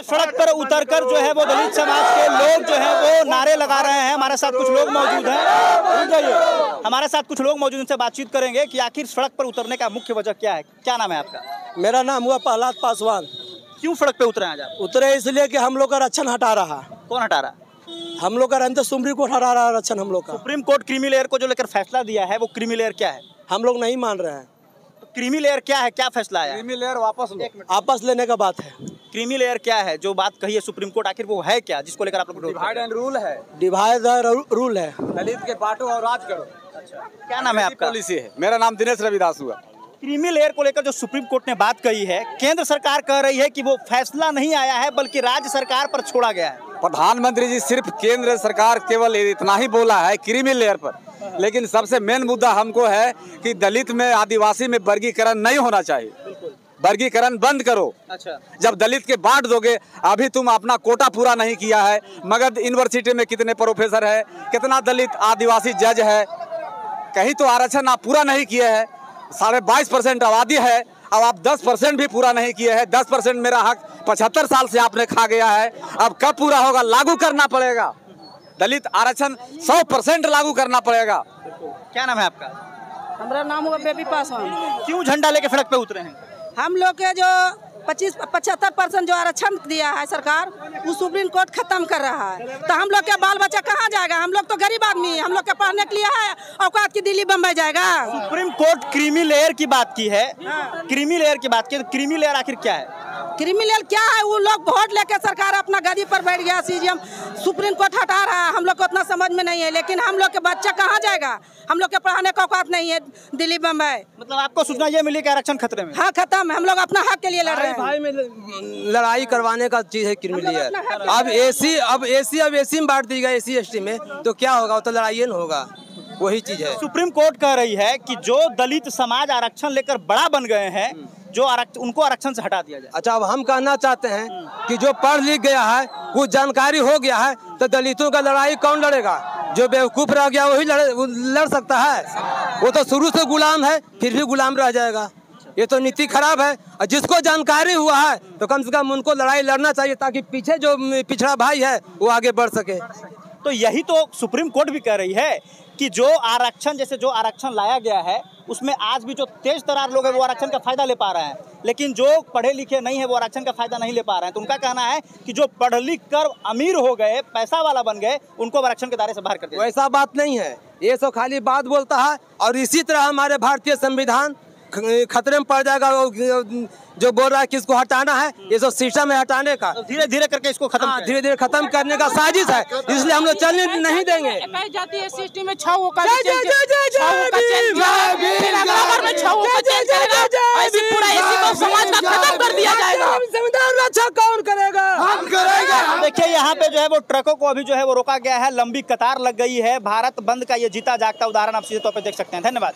सड़क पर उतरकर जो है वो दलित समाज के लोग जो है वो नारे लगा रहे हैं। हमारे साथ कुछ लोग मौजूद हैं, हमारे साथ कुछ लोग मौजूद, उनसे बातचीत करेंगे कि आखिर सड़क पर उतरने का मुख्य वजह क्या है। क्या नाम है आपका? मेरा नाम हुआ प्रहलाद पासवान। क्यों सड़क पे उतरे आज आप? उतरे इसलिए कि हम लोग का आरक्षण हटा रहा। कौन हटा रहा? हम लोग का रहते सुप्रीम कोर्ट हटा रहा आरक्षण हम लोग का। सुप्रीम कोर्ट क्रीमी लेयर को जो लेकर फैसला दिया है वो क्रीमी लेयर क्या है? हम लोग नहीं मान रहे हैं। तो क्रीमी लेयर क्या है, क्या फैसला आया? क्रीमी लेयर वापस लेने का बात है। क्रीमी लेयर क्या है जो बात कही है सुप्रीम कोर्ट, आखिर वो है क्या जिसको लेकर आप लोग? डिवाइड एंड रूल है। डिवाइड एंड रूल है। दलित के बांटो और राज करो। अच्छा, क्या नाम है आपका? पॉलिसी है। मेरा नाम दिनेश रविदास हुआ। क्रीमी लेयर को लेकर जो सुप्रीम कोर्ट ने बात कही है, केंद्र सरकार कह रही है कि वो फैसला नहीं आया है बल्कि राज्य सरकार पर छोड़ा गया है। प्रधानमंत्री जी सिर्फ केंद्र सरकार केवल इतना ही बोला है क्रीमी लेयर पर, लेकिन सबसे मेन मुद्दा हमको है कि दलित में आदिवासी में वर्गीकरण नहीं होना चाहिए। वर्गीकरण बंद करो। अच्छा, जब दलित के बांट दोगे, अभी तुम अपना कोटा पूरा नहीं किया है। मगध यूनिवर्सिटी में कितने प्रोफेसर है, कितना दलित आदिवासी जज है, कहीं तो आरक्षण आप पूरा नहीं किए हैं। 22.5% आबादी है, अब आप 10% भी पूरा नहीं किए हैं। 10% मेरा हक 75 साल से आपने खा गया है, अब कब पूरा होगा? लागू करना पड़ेगा। दलित आरक्षण 100% लागू करना पड़ेगा। क्या नाम है आपका? हमारा नाम हुआ बेबी पासवान। क्यों झंडा लेके सड़क पे उतरे हैं? हम लोग के जो 75% जो आरक्षण दिया है सरकार, वो सुप्रीम कोर्ट खत्म कर रहा है। तो हम लोग के बाल बच्चा कहाँ जाएगा? हम लोग तो गरीब आदमी है, हम लोग के पढ़ने के लिए है औकात की दिल्ली बम्बई जाएगा। सुप्रीम कोर्ट क्रीमी लेयर की बात की है। क्रीमी लेयर की बात की, तो क्रीमी लेयर आखिर क्या है? क्रीमी लेयर क्या है? वो लोग वोट लेके सरकार अपना गदी पर बैठ गया, सीजीएम सुप्रीम कोर्ट हटा रहा है। हम लोग को उतना समझ में नहीं है, लेकिन हम लोग के बच्चा कहाँ जाएगा? हम लोग के पढ़ाने का औकात नहीं है दिल्ली बम्बई। मतलब आपको सूचना ये मिली कि आरक्षण खतरे में? हाँ, खत्म। हम लोग अपना हक के लिए लड़ रहे हैं। भाई में लड़ाई करवाने का चीज है क्रीमी लेयर। अब एसी में बांट दी गई, एसी एसटी में, तो क्या होगा? वो तो लड़ाई न होगा, वही चीज है। सुप्रीम कोर्ट कह रही है कि जो दलित समाज आरक्षण लेकर बड़ा बन गए हैं, जो उनको आरक्षण से हटा दिया जाए। अच्छा, अब हम कहना चाहते हैं कि जो पढ़ लिख गया है, कुछ जानकारी हो गया है, तो दलितों का लड़ाई कौन लड़ेगा? जो बेवकूफ रह गया वही लड़ सकता है। वो तो शुरू से गुलाम है, फिर भी गुलाम रह जाएगा। ये तो नीति खराब है। और जिसको जानकारी हुआ है तो कम से कम उनको लड़ाई लड़ना चाहिए, ताकि पीछे जो पिछड़ा भाई है वो आगे बढ़ सके। तो यही तो सुप्रीम कोर्ट भी कह रही है कि जो आरक्षण, जैसे जो आरक्षण लाया गया है, उसमें आज भी जो तेज तरार लोग हैं वो आरक्षण का फायदा ले पा रहे हैं, लेकिन जो पढ़े लिखे नहीं है वो आरक्षण का फायदा नहीं ले पा रहे हैं। तो उनका कहना है कि जो पढ़ लिख कर अमीर हो गए, पैसा वाला बन गए, उनको आरक्षण के दायरे से बाहर कर दिया। वैसा बात नहीं है, ये सब खाली बात बोलता है। और इसी तरह हमारे भारतीय संविधान खतरे में पड़ जाएगा। जो बोल रहा है कि इसको हटाना है, ये सब सिस्टम है हटाने का। तो धीरे धीरे करके इसको खत्म, धीरे धीरे खत्म करने का साजिश है, इसलिए हम लोग चलने नहीं देंगे। जाती है सिस्टम में 6 समाज का खत्म कर दिया जाएगा। संविधान रक्षा कौन करेगा? हम करेंगे। देखिए यहाँ पे जो है वो ट्रकों को अभी जो है वो रोका गया है, लंबी कतार लग गई है। भारत बंद का ये जीता जागता उदाहरण आप सीधे तौर पर देख सकते हैं। धन्यवाद।